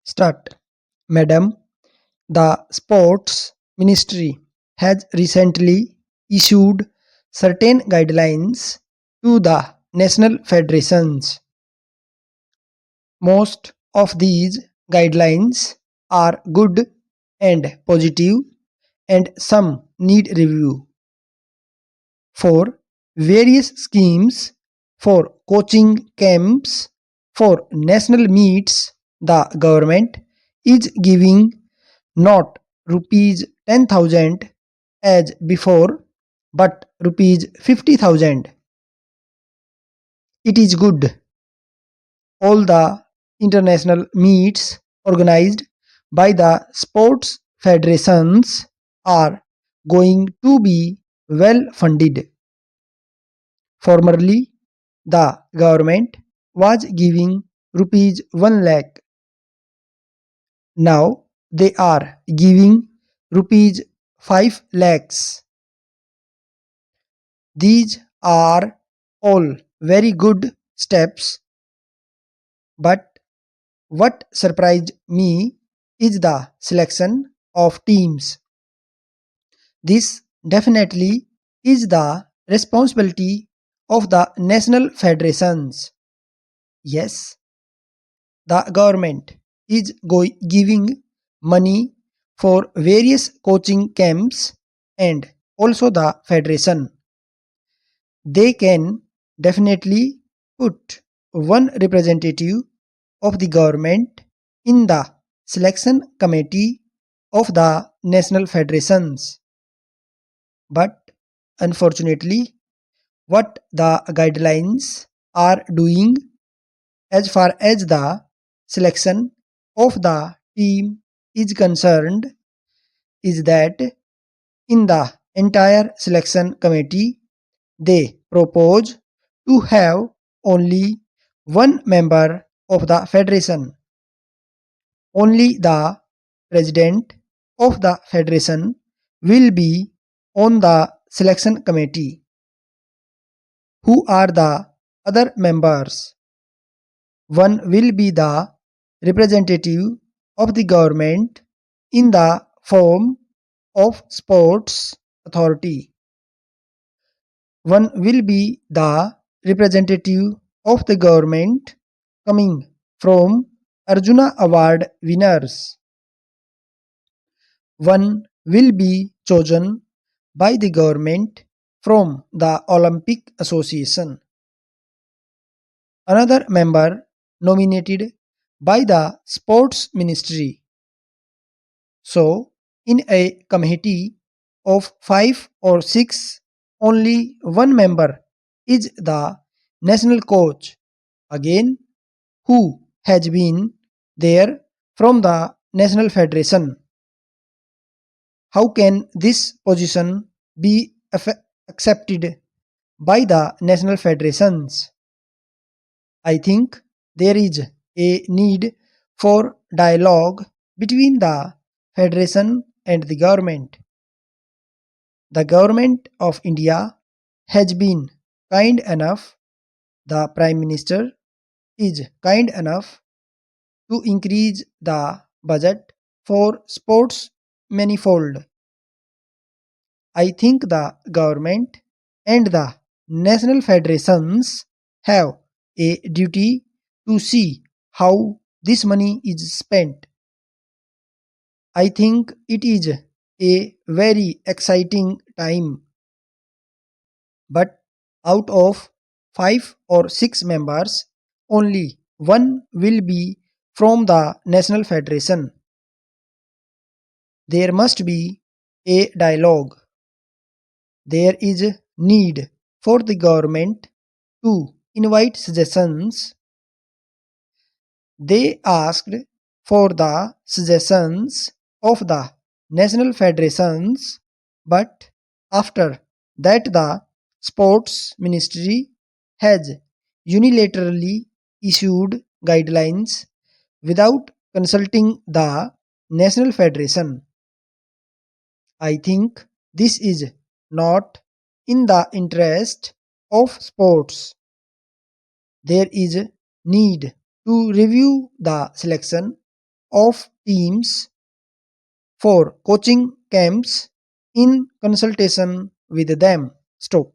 Start. Madam, the Sports Ministry has recently issued certain guidelines to the national federations. Most of these guidelines are good and positive, and some need review. For various schemes for coaching camps for national meets, the government is giving not rupees 10,000 as before, but rupees 50,000. It is good. All the international meets organized by the sports federations are going to be well funded. Formerly, the government was giving rupees 1 lakh. Now they are giving rupees 5 lakhs. These are all very good steps, but what surprised me is the selection of teams. This definitely is the responsibility of the national federations. Yes, the government is giving money for various coaching camps and also the federation. They can definitely put one representative of the government in the selection committee of the national federations. But unfortunately, what the guidelines are doing as far as the selection of the team is concerned is that in the entire selection committee they propose to have only one member of the federation. Only the president of the federation will be on the selection committee. Who are the other members? One will be the representative of the government in the form of sports authority. One will be the representative of the government coming from Arjuna Award winners. One will be chosen by the government from the Olympic Association. Another member nominated by the Sports Ministry. So, in a committee of 5 or 6, only one member is the national coach, again, who has been there from the national federation. How can this position be accepted by the national federations? I think there is a need for dialogue between the federation and the government. The government of India has been kind enough, the Prime Minister is kind enough to increase the budget for sports manifold. I think the government and the national federations have a duty to see how this money is spent. I think it is a very exciting time, but out of 5 or 6 members, only one will be from the national federation. There must be a dialogue. There is need for the government to invite suggestions. They asked for the suggestions of the national federations, but after that the sports ministry has unilaterally issued guidelines without consulting the national federation. I think this is not in the interest of sports. There is need to review the selection of teams for coaching camps in consultation with them. Stop.